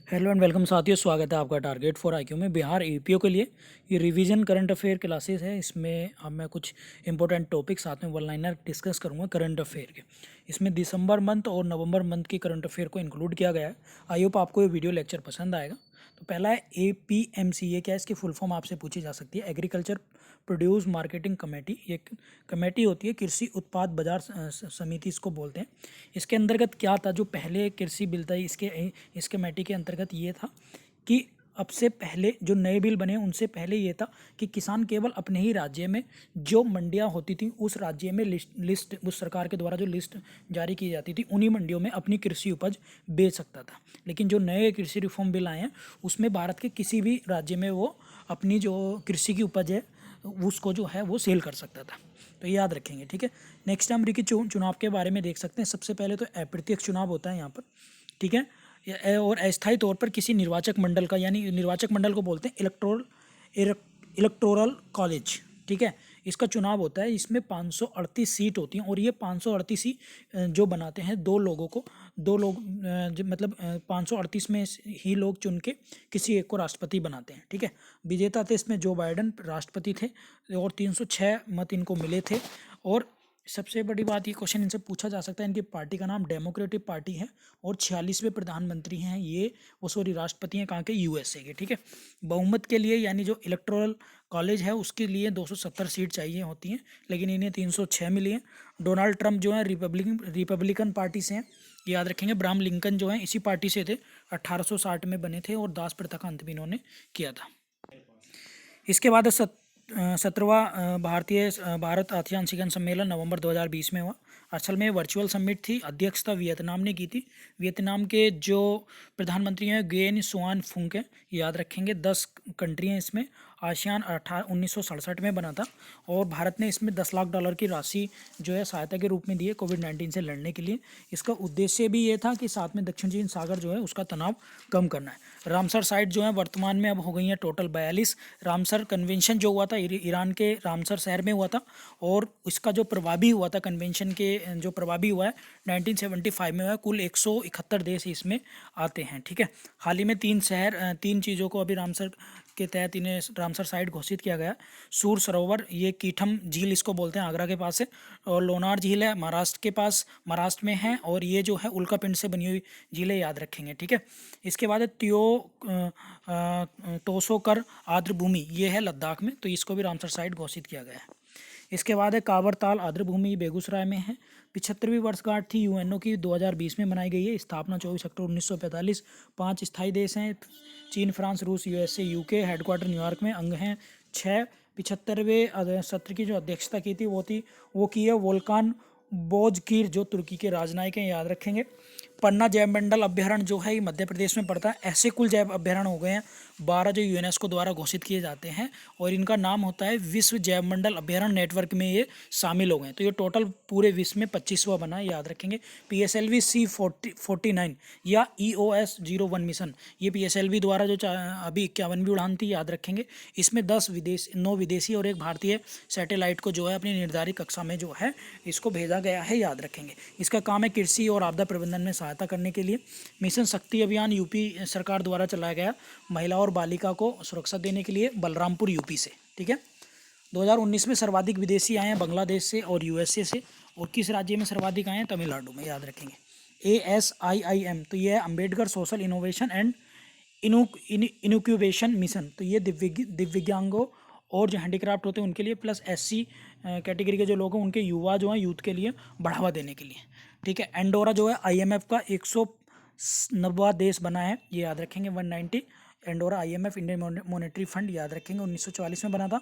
Hello and welcome साथियों, स्वागत है आपका टारगेट फॉर आईक्यू में। बिहार ईपीओ के लिए ये रिवीजन करंट अफेयर क्लासेस है। इसमें अब मैं कुछ इंपॉर्टेंट टॉपिक साथ में वन लाइनर डिस्कस करूंगा करंट अफेयर के। इसमें दिसंबर मंथ और नवंबर मंथ की करंट अफेयर को इंक्लूड किया गया है। आई होप आपको ये वीडियो लेक्चर पसंद आएगा। तो पहला है APMC। ये क्या है, इसकी फुल फॉर्म आपसे पूछी जा सकती है। Agriculture produce marketing committee. ये कमेटी होती है, कृषि उत्पाद बाजार समिति इसको बोलते हैं। इसके अंतर्गत क्या था, जो पहले कृषि बिल था इस कमेटी के अंतर्गत ये था कि अब से पहले जो नए बिल बने उनसे पहले ये था कि किसान केवल अपने ही राज्य में जो मंडियां होती थी उस राज्य में लिस्ट उस सरकार के द्वारा जो लिस्ट जारी की जाती थी उन्हीं मंडियों में अपनी कृषि उपज बेच सकता था। लेकिन जो नए कृषि रिफॉर्म बिल आए हैं उसमें भारत के किसी भी राज्य में वो अपनी जो कृषि की उपज है उसको जो है वो सेल कर सकता था। तो ये याद रखेंगे, ठीक है। नेक्स्ट अमेरिकी चुनाव के बारे में देख सकते हैं। सबसे पहले तो अप्रत्यक्ष चुनाव होता है यहाँ पर, ठीक है। और अस्थायी तौर पर किसी निर्वाचक मंडल का, यानी निर्वाचक मंडल को बोलते हैं इलेक्टोरल कॉलेज, ठीक है। इसका चुनाव होता है। इसमें 538 सीट होती हैं और ये 538 ही जो बनाते हैं दो लोग मतलब 538 में ही लोग चुन के किसी एक को राष्ट्रपति बनाते हैं, ठीक है। विजेता थे इसमें जो बाइडेन राष्ट्रपति थे और 306 मत इनको मिले थे। और सबसे बड़ी बात, ये क्वेश्चन इनसे पूछा जा सकता है, इनकी पार्टी का नाम डेमोक्रेटिक पार्टी है और 46वें प्रधानमंत्री हैं ये, वो सॉरी राष्ट्रपति हैं कहाँ के, USA के, ठीक है। बहुमत के लिए यानी जो इलेक्टोरल कॉलेज है उसके लिए 270 सीट चाहिए होती हैं, लेकिन इन्हें 306 मिली हैं। डोनाल्ड ट्रंप जो है रिपब्लिकन पार्टी से हैं, याद रखेंगे। अब्राहम लिंकन जो है इसी पार्टी से थे, 1860 में बने थे और दास प्रथा का अंत भी इन्होंने किया था। इसके बाद 17वां भारत आसियान शिखर सम्मेलन नवंबर 2020 में हुआ। असल में वर्चुअल समिट थी, अध्यक्षता वियतनाम ने की थी। वियतनाम के जो प्रधानमंत्री हैं गुयेन सुआन फुक हैं, याद रखेंगे। 10 कंट्री हैं इसमें। आसियान 1967 में बना था और भारत ने इसमें $10 लाख की राशि जो है सहायता के रूप में दी है कोविड-19 से लड़ने के लिए। इसका उद्देश्य भी ये था कि साथ में दक्षिण चीन सागर जो है उसका तनाव कम करना है। रामसर साइट जो है वर्तमान में अब हो गई है टोटल 42। रामसर कन्वेंशन जो हुआ था ईरान के रामसर शहर में हुआ था और इसका जो प्रभावी हुआ था, कन्वेंशन के जो प्रभावी हुआ है 1975 में हुआ है। कुल 171 देश इसमें आते हैं, ठीक है। हाल ही में 3 चीज़ों को अभी रामसर के तहत इन्हें रामसर साइट घोषित किया गया। सूर सरोवर, ये कीठम झील इसको बोलते हैं, आगरा के पास है। और लोनार झील है महाराष्ट्र के पास, महाराष्ट्र में है। और ये जो है उल्का पिंड से बनी हुई झील है, याद रखेंगे, ठीक है। इसके बाद तोसोकर आर्द्र भूमि, ये है लद्दाख में, तो इसको भी रामसर साइट घोषित किया गया है। इसके बाद है कांवर ताल आर्द्र भूमि, बेगूसराय में है। 75वीं वर्षगांठ थी UNO की, 2020 में मनाई गई है। स्थापना 24 अक्टूबर 1945। 5 स्थायी देश हैं, चीन, फ्रांस, रूस, USA, UK। हेडक्वार्टर न्यूयॉर्क में। अंग हैं 6। 75वें सत्र की जो अध्यक्षता की थी वो की है वोल्कान बोजकीर, जो तुर्की के राजनयिक हैं, याद रखेंगे। पन्ना जैव मंडल अभ्यारण्य जो है ये मध्य प्रदेश में पड़ता है। ऐसे कुल जैव अभ्यारण्य हो गए हैं 12 जो UNESCO द्वारा घोषित किए जाते हैं और इनका नाम होता है विश्व जैव मंडल अभ्यारण्य नेटवर्क में ये शामिल हो गए। तो ये टोटल पूरे विश्व में 25वां बना है, याद रखेंगे। PSLV C49 या EOS 01 मिशन, ये PSLV द्वारा जो अभी 51वीं उड़ान थी, याद रखेंगे। इसमें 9 विदेशी और 1 भारतीय सैटेलाइट को जो है अपनी निर्धारित कक्षा में जो है इसको भेजा गया है, याद रखेंगे। इसका काम है कृषि और आपदा प्रबंधन में सहायता करने के लिए। मिशन शक्ति अभियान UP सरकार द्वारा चलाया गया, महिला और बालिका को सुरक्षा देने के लिए, बलरामपुर UP से, ठीक है। 2019 में सर्वाधिक विदेशी आए हैं बांग्लादेश से और USA से। और किस राज्य में सर्वाधिक आए हैं, तमिलनाडु में, याद रखेंगे। ASIIM, तो ये है Ambedkar social innovation and incubation mission, तो ये दिव्यांगों और जो हैंडीक्राफ्ट होते हैं उनके लिए, प्लस SC कैटेगरी के जो लोग हैं उनके युवा जो हैं यूथ के लिए बढ़ावा देने के लिए, ठीक है। एंडोरा जो है IMF का 190वां देश बना है, ये याद रखेंगे। 190 Andorra IMF Indian monetary fund, याद रखेंगे। 1944 में बना था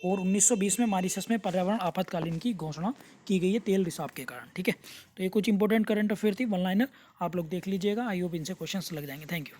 और 1920 में मॉरिशस में पर्यावरण आपातकालीन की घोषणा की गई है तेल रिसाव के कारण, ठीक है। तो ये कुछ इंपॉर्टेंट करंट अफेयर थी, वन लाइनर आप लोग देख लीजिएगा। आई होप इनसे क्वेश्चंस लग जाएंगे। Thank you.